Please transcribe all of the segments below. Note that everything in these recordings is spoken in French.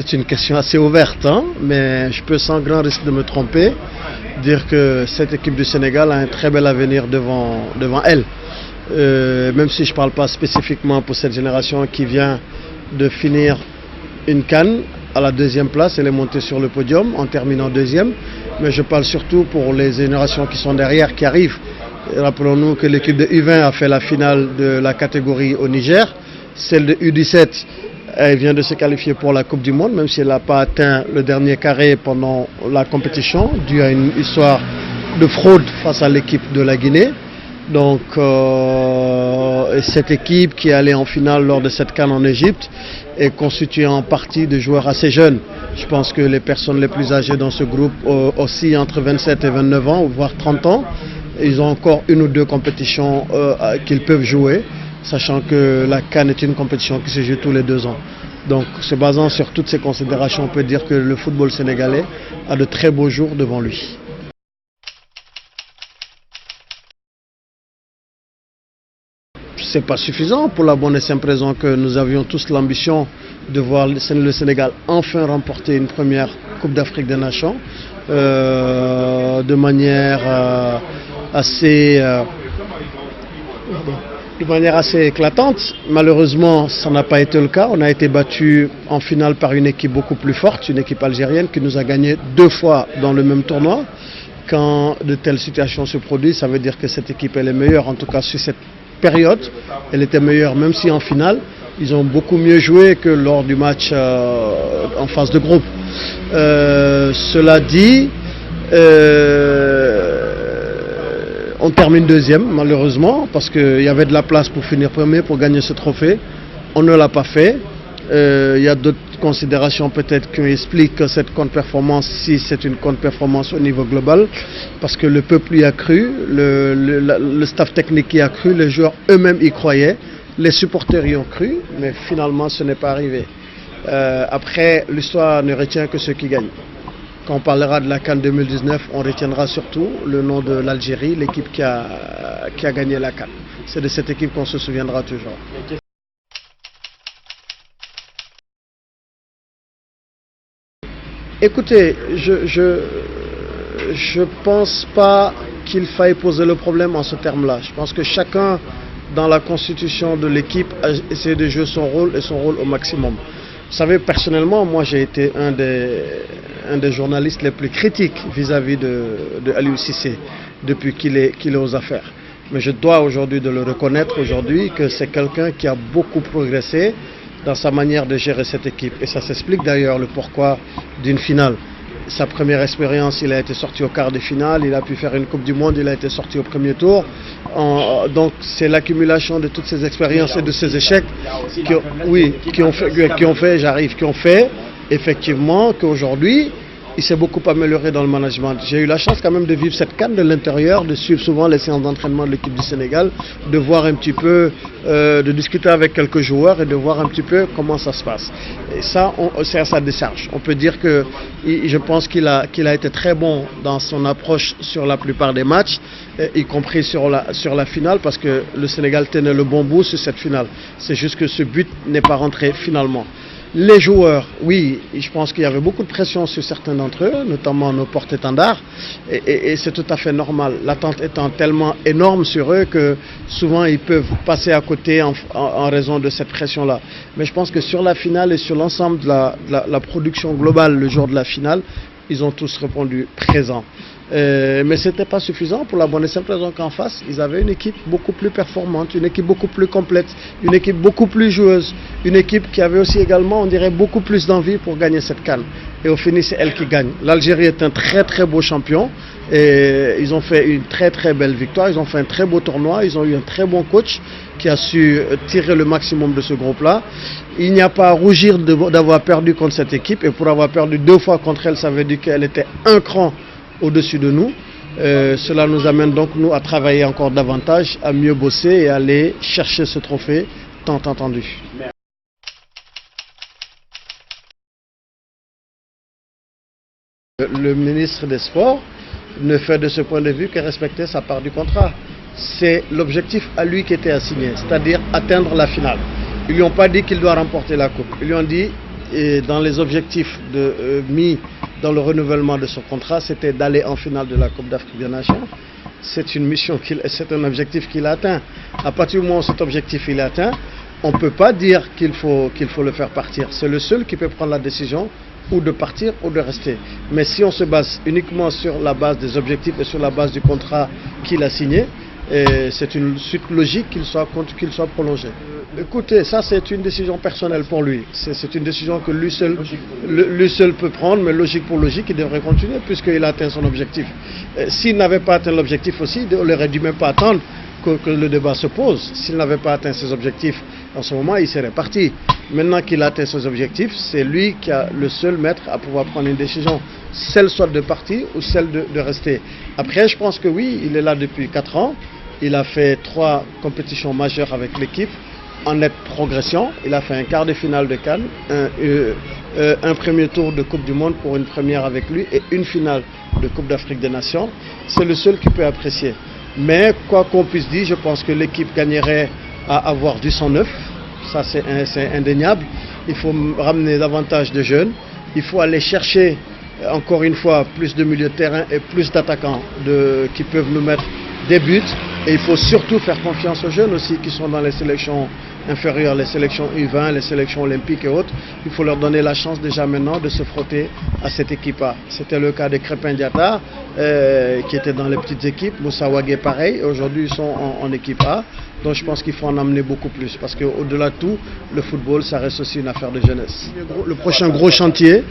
c'est une question assez ouverte, hein, mais je peux sans grand risque de me tromper dire que cette équipe du Sénégal a un très bel avenir devant elle. Même si je ne parle pas spécifiquement pour cette génération qui vient de finir une CAN à la deuxième place, elle est montée sur le podium en terminant deuxième, mais je parle surtout pour les générations qui sont derrière, qui arrivent. Rappelons-nous que l'équipe de U20 a fait la finale de la catégorie au Niger, celle de U17 elle vient de se qualifier pour la Coupe du Monde, même si elle n'a pas atteint le dernier carré pendant la compétition, dû à une histoire de fraude face à l'équipe de la Guinée. Donc cette équipe qui est allée en finale lors de cette CAN en Égypte est constituée en partie de joueurs assez jeunes. Je pense que les personnes les plus âgées dans ce groupe aussi entre 27 et 29 ans, voire 30 ans. Ils ont encore une ou deux compétitions qu'ils peuvent jouer, sachant que la CAN est une compétition qui se joue tous les 2 ans. Donc, se basant sur toutes ces considérations, on peut dire que le football sénégalais a de très beaux jours devant lui. C'est pas suffisant pour la bonne et simple raison que nous avions tous l'ambition de voir le Sénégal enfin remporter une première Coupe d'Afrique des Nations de manière assez éclatante. Malheureusement, ça n'a pas été le cas. On a été battu en finale par une équipe beaucoup plus forte, une équipe algérienne qui nous a gagné 2 fois dans le même tournoi. Quand de telles situations se produisent, ça veut dire que cette équipe elle est meilleure, en tout cas sur cette période. Elle était meilleure même si en finale, ils ont beaucoup mieux joué que lors du match en phase de groupe. Cela dit, on termine deuxième malheureusement parce qu'il y avait de la place pour finir premier, pour gagner ce trophée. On ne l'a pas fait. Il y a d'autres considérations peut-être qui expliquent cette contre-performance, si c'est une contre-performance au niveau global, parce que le peuple y a cru, le staff technique y a cru, les joueurs eux-mêmes y croyaient, les supporters y ont cru, mais finalement ce n'est pas arrivé. Après, l'histoire ne retient que ceux qui gagnent. Quand on parlera de la CAN 2019, on retiendra surtout le nom de l'Algérie, l'équipe qui a gagné la CAN. C'est de cette équipe qu'on se souviendra toujours. Écoutez, je pense pas qu'il faille poser le problème en ce terme-là. Je pense que chacun, dans la constitution de l'équipe, a essayé de jouer son rôle et son rôle au maximum. Vous savez, personnellement, moi j'ai été un des journalistes les plus critiques vis-à-vis de Aliou Cissé depuis qu'il est aux affaires. Mais je dois aujourd'hui de le reconnaître aujourd'hui que c'est quelqu'un qui a beaucoup progressé dans sa manière de gérer cette équipe. Et ça s'explique d'ailleurs le pourquoi d'une finale. Sa première expérience, il a été sorti au quart de finale, il a pu faire une Coupe du Monde, il a été sorti au premier tour. Donc c'est l'accumulation de toutes ces expériences et de ces échecs qui ont fait effectivement qu'aujourd'hui, il s'est beaucoup amélioré dans le management. J'ai eu la chance quand même de vivre cette CAN de l'intérieur, de suivre souvent les séances d'entraînement de l'équipe du Sénégal, de voir un petit peu, de discuter avec quelques joueurs et de voir un petit peu comment ça se passe. Et ça, c'est à sa décharge. On peut dire que je pense qu'il a été très bon dans son approche sur la plupart des matchs, y compris sur la finale, parce que le Sénégal tenait le bon bout sur cette finale. C'est juste que ce but n'est pas rentré finalement. Les joueurs, oui, je pense qu'il y avait beaucoup de pression sur certains d'entre eux, notamment nos porte-étendards, et c'est tout à fait normal. L'attente étant tellement énorme sur eux que souvent ils peuvent passer à côté en raison de cette pression-là. Mais je pense que sur la finale et sur l'ensemble de la production globale le jour de la finale, ils ont tous répondu présent. Mais ce n'était pas suffisant pour la bonne et simple raison qu'en face, ils avaient une équipe beaucoup plus performante, une équipe beaucoup plus complète, une équipe beaucoup plus joueuse, une équipe qui avait aussi également, on dirait, beaucoup plus d'envie pour gagner cette CAN. Et au final, c'est elle qui gagne. L'Algérie est un très très beau champion et ils ont fait une très très belle victoire, ils ont fait un très beau tournoi, ils ont eu un très bon coach qui a su tirer le maximum de ce groupe-là. Il n'y a pas à rougir d'avoir perdu contre cette équipe, et pour avoir perdu 2 fois contre elle, ça veut dire qu'elle était un cran au-dessus de nous. Cela nous amène donc nous à travailler encore davantage, à mieux bosser et à aller chercher ce trophée tant attendu. Le ministre des Sports ne fait de ce point de vue que respecter sa part du contrat. C'est l'objectif à lui qui était assigné, c'est-à-dire atteindre la finale. Ils ne lui ont pas dit qu'il doit remporter la coupe. Ils lui ont dit et dans les objectifs mis dans le renouvellement de son contrat, c'était d'aller en finale de la Coupe d'Afrique des Nations. C'est une mission, c'est un objectif qu'il a atteint. À partir du moment où cet objectif il est atteint, on ne peut pas dire qu'il faut le faire partir. C'est le seul qui peut prendre la décision ou de partir ou de rester. Mais si on se base uniquement sur la base des objectifs et sur la base du contrat qu'il a signé, c'est une suite logique qu'il soit prolongé. Écoutez, ça c'est une décision personnelle pour lui. C'est une décision que lui seul peut prendre, mais logique pour logique, il devrait continuer puisqu'il a atteint son objectif. S'il n'avait pas atteint l'objectif aussi, il n'aurait dû même pas attendre que le débat se pose. S'il n'avait pas atteint ses objectifs, en ce moment, il serait parti. Maintenant qu'il a atteint ses objectifs, c'est lui qui a le seul maître à pouvoir prendre une décision, celle soit de partir ou celle de rester. Après, je pense que oui, il est là depuis 4 ans. Il a fait 3 compétitions majeures avec l'équipe en nette progression. Il a fait un quart de finale de CAN, un premier tour de Coupe du Monde pour une première avec lui et une finale de Coupe d'Afrique des Nations. C'est le seul qui peut apprécier. Mais quoi qu'on puisse dire, je pense que l'équipe gagnerait à avoir du sang neuf. Ça c'est indéniable. Il faut ramener davantage de jeunes. Il faut aller chercher encore une fois plus de milieux de terrain et plus d'attaquants qui peuvent nous mettre des buts. Et il faut surtout faire confiance aux jeunes aussi qui sont dans les sélections inférieures, les sélections U20, les sélections olympiques et autres. Il faut leur donner la chance déjà maintenant de se frotter à cette équipe-là. C'était le cas de Crépin Diatta qui était dans les petites équipes. Moussa Wagué pareil. Aujourd'hui ils sont en équipe A. Donc je pense qu'il faut en amener beaucoup plus parce qu'au-delà de tout, le football ça reste aussi une affaire de jeunesse. Le prochain gros chantier,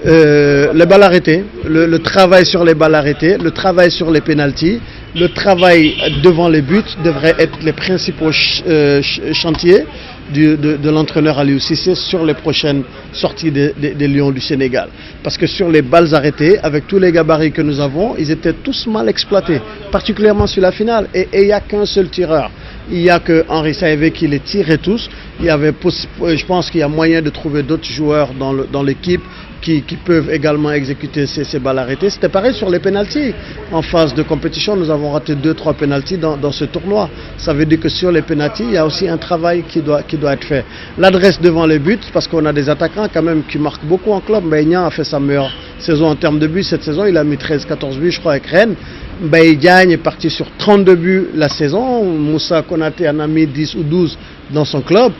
les balles arrêtées, le travail sur les balles arrêtées, le travail sur les pénaltys, le travail devant les buts devraient être les principaux chantiers de l'entraîneur Aliou Cissé sur les prochaines sorties des Lions du Sénégal. Parce que sur les balles arrêtées, avec tous les gabarits que nous avons, ils étaient tous mal exploités, particulièrement sur la finale. Et il n'y a qu'un seul tireur. Il n'y a que Henri Saïvé qui les tirait tous. Je pense qu'il y a moyen de trouver d'autres joueurs dans l'équipe qui peuvent également exécuter ces balles arrêtées. C'était pareil sur les pénaltys. En phase de compétition, nous avons raté 2-3 pénaltys dans ce tournoi. Ça veut dire que sur les pénaltys, il y a aussi un travail qui doit être fait. L'adresse devant les buts, parce qu'on a des attaquants quand même qui marquent beaucoup en club. Mbaye Niang a fait sa meilleure saison en termes de buts cette saison. Il a mis 13-14 buts, je crois, avec Rennes. Mbaye Diagne est parti sur 32 buts la saison. Moussa Konaté en a mis 10 ou 12 dans son club.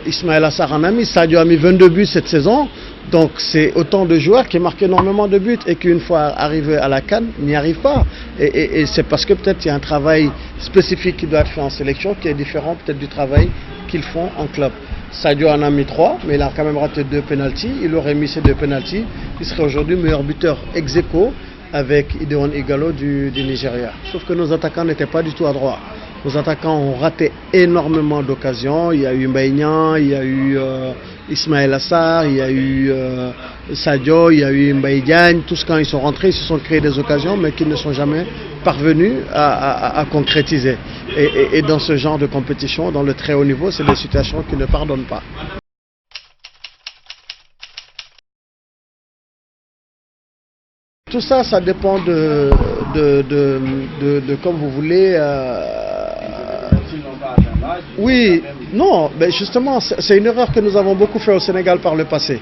Ismaël Assar en a mis. Sadio a mis 22 buts cette saison. Donc c'est autant de joueurs qui marquent énormément de buts et qu'une fois arrivés à la CAN, n'y arrivent pas. Et c'est parce que peut-être il y a un travail spécifique qui doit être fait en sélection qui est différent peut-être du travail qu'ils font en club. Sadio en a mis 3, mais il a quand même raté 2 pénaltys. Il aurait mis ces 2 pénaltys. Il serait aujourd'hui meilleur buteur ex aequo avec Ideon Igalo du Nigeria. Sauf que nos attaquants n'étaient pas du tout à droit. Nos attaquants ont raté énormément d'occasions. Il y a eu Mbaye Niang, il y a eu Ismaël Assar, il y a eu Sadio, il y a eu Mbaye Diagne. Tous quand ils sont rentrés, ils se sont créés des occasions, mais qu'ils ne sont jamais parvenus à concrétiser. Et dans ce genre de compétition, dans le très haut niveau, c'est des situations qui ne pardonnent pas. Tout ça, ça dépend de comme vous voulez. Oui, non, mais justement, c'est une erreur que nous avons beaucoup fait au Sénégal par le passé.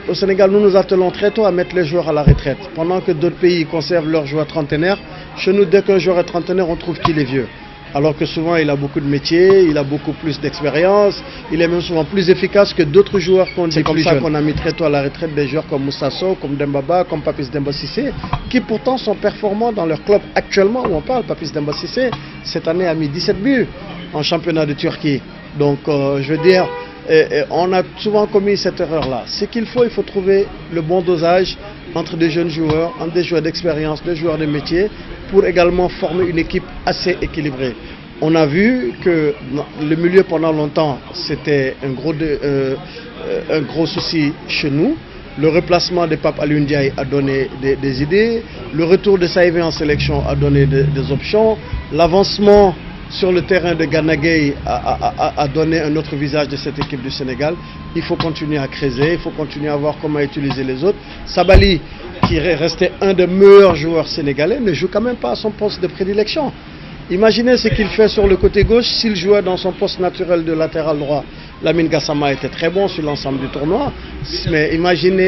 Au Sénégal, nous nous attelons très tôt à mettre les joueurs à la retraite. Pendant que d'autres pays conservent leurs joueurs trentenaires, chez nous, dès qu'un joueur est trentenaire, on trouve qu'il est vieux. Alors que souvent, il a beaucoup de métiers, il a beaucoup plus d'expérience, il est même souvent plus efficace que d'autres joueurs qu'on dit. C'est comme ça qu'on a mis très tôt à la retraite des joueurs comme Moussa Sow, comme Dembaba, comme Papis Demba Cissé, qui pourtant sont performants dans leur club actuellement où on parle. Papis Demba Cissé, cette année, a mis 17 buts en championnat de Turquie. Donc, je veux dire, on a souvent commis cette erreur-là. Ce qu'il faut, il faut trouver le bon dosage entre des jeunes joueurs, entre des joueurs d'expérience, des joueurs de métier, pour également former une équipe assez équilibrée. On a vu que le milieu pendant longtemps, c'était un gros souci chez nous. Le replacement de Pape Alioune Ndiaye a donné des idées. Le retour de Saïvé en sélection a donné des options. L'avancement sur le terrain de Gana Gueye a donné un autre visage de cette équipe du Sénégal. Il faut continuer à creuser, il faut continuer à voir comment utiliser les autres. Sabali, qui est resté un des meilleurs joueurs sénégalais, ne joue quand même pas à son poste de prédilection. Imaginez ce qu'il fait sur le côté gauche s'il jouait dans son poste naturel de latéral droit. Lamine Gassama était très bon sur l'ensemble du tournoi, mais imaginez